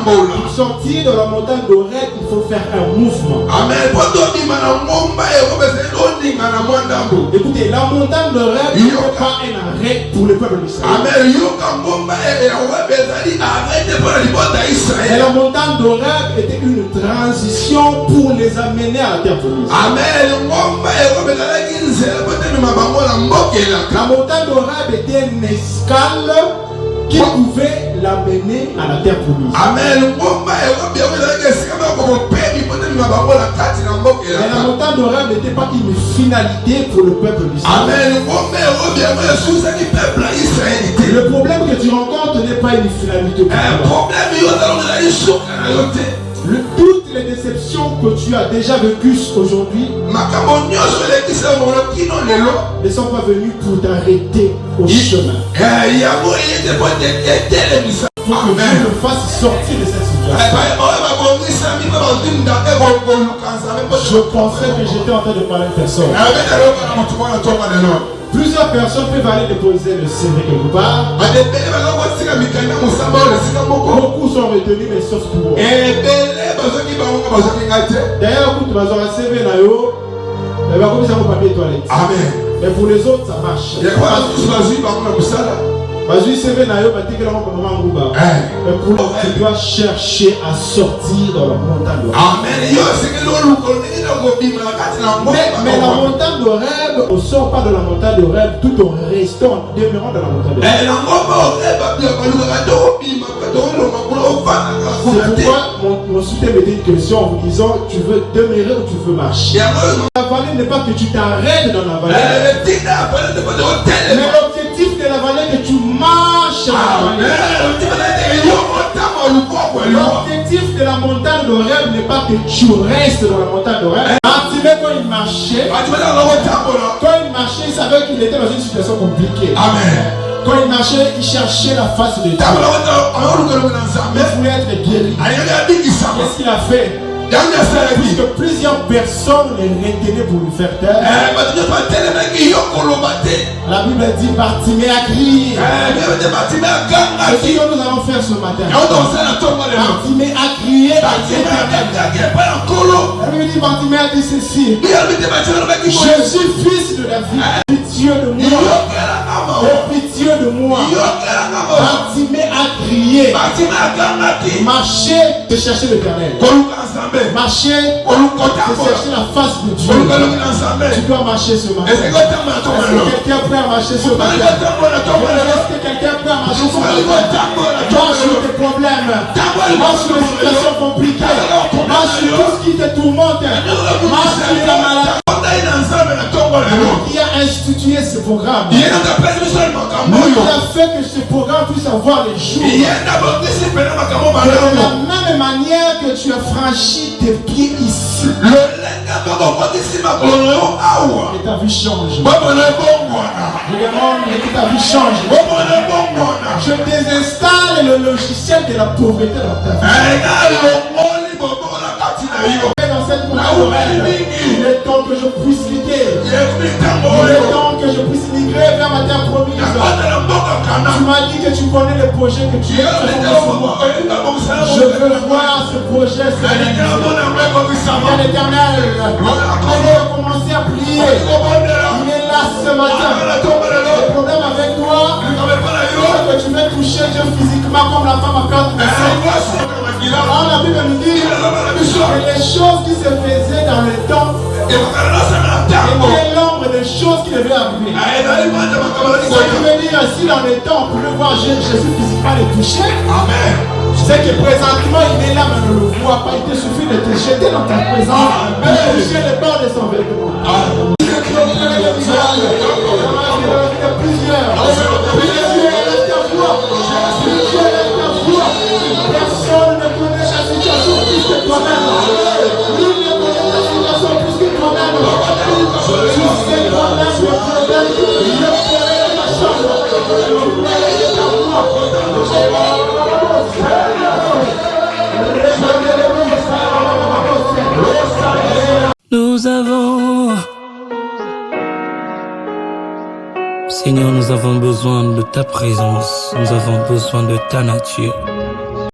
Pour sortir de la montagne d'Horeb, il faut faire un mouvement. Amen. Écoutez, la montagne d'Horeb n'est pas un arrêt pour le peuple d'Israël. Et la montagne d'Horeb était une transition pour les amener à la terre promise. La montagne d'Horeb était une escale qui pouvait l'amener à la terre promise. Amen. Mais la montagne d'Horeb n'était pas une finalité pour le peuple d'Israël. Le problème que tu rencontres n'est pas une finalité pour toi. Toutes les déceptions que tu as déjà vécues aujourd'hui ne sont pas venues pour t'arrêter au chemin. Il faut que Dieu me fasse sortir de cette situation. Je pensais que j'étais en train de parler de personne. Plusieurs personnes peuvent aller déposer le CV quelque part. Beaucoup sont retenus, mais sauf pour eux. D'ailleurs, quand tu vas avoir un CV, il va commencer à vous papier toilette. Mais pour les autres, ça marche. Mais pour l'autre, tu dois chercher à sortir dans la montagne d'Horeb. Mais la montagne d'Horeb, on ne sort pas de la montagne d'Horeb tout en restant, en demeurant dans la montagne d'Horeb. C'est pourquoi mon soutien mettait une question en vous disant: tu veux demeurer ou tu veux marcher? La vallée n'est pas que tu t'arrêtes dans la vallée. Mais l'objectif de la vallée est que tu marches dans la vallée. L'objectif de la montagne d'Horeb n'est pas que tu restes dans la montagne d'Horeb. Bartimée, quand il marchait, il savait qu'il était dans une situation compliquée. Amen. Quand il marchait, il cherchait la face de Dieu. Il voulait être guéri. Qu'est-ce qu'il a fait? Puisque plusieurs personnes les retenaient pour lui faire taire. La Bible dit: Bartimée a crié. C'est ce que nous allons faire ce matin. Bartimée a crié à l'Éternel. La Bible dit: Bartimée a dit ceci: Jésus, fils de David, pitié de moi. Pitié de moi. Bartimée a crié. Marchez de chercher l'Éternel. Marcher, c'est chercher la face de Dieu. Tu dois marcher ce matin. Est-ce que quelqu'un est prêt à marcher ce matin? Est-ce que quelqu'un est prêt à marcher ce matin? Marche sur tes problèmes. Marche sur les situations compliquées. Marche sur tout ce qui te tourmente. Marche sur ta maladie. Qui a institué ce programme? Qui a fait que ce programme puisse avoir les jours? De la même manière que tu as franchi tes pieds ici, et ta vie change. Je demande que ta vie change. Je désinstalle le logiciel de la pauvreté dans ta vie. Dans cette pauvreté, il est temps que je puisse quitter. Il est temps que je puisse migrer vers ma terre promise. Tu m'as dit que tu connais les projets que tu as. Je veux voir ce projet se réaliser. Bien éternel, allez commencer à prier. Il est là ce matin. Le problème avec toi, c'est que tu veux toucher Dieu physiquement comme la femme à perdre de sang. Alors la Bible nous dit que les choses qui se faisaient dans le temps étaient l'ombre des choses qui devaient arriver. Ce qui veut dire, si dans le temps on pouvait voir Jésus physiquement les toucher, c'est que présentement il est là mais on ne le voit pas. Il te suffit de te jeter dans ta présence et de toucher le bord de son vêtement. Personne ne connaît la situation plus que toi-même. Nul ne connaît la situation plus que toi-même. Tu sais toi-même le problème. Je ferai ta chambre. Je ferai ta Nous avons Seigneur, nous avons besoin de ta présence, nous avons besoin de ta nature.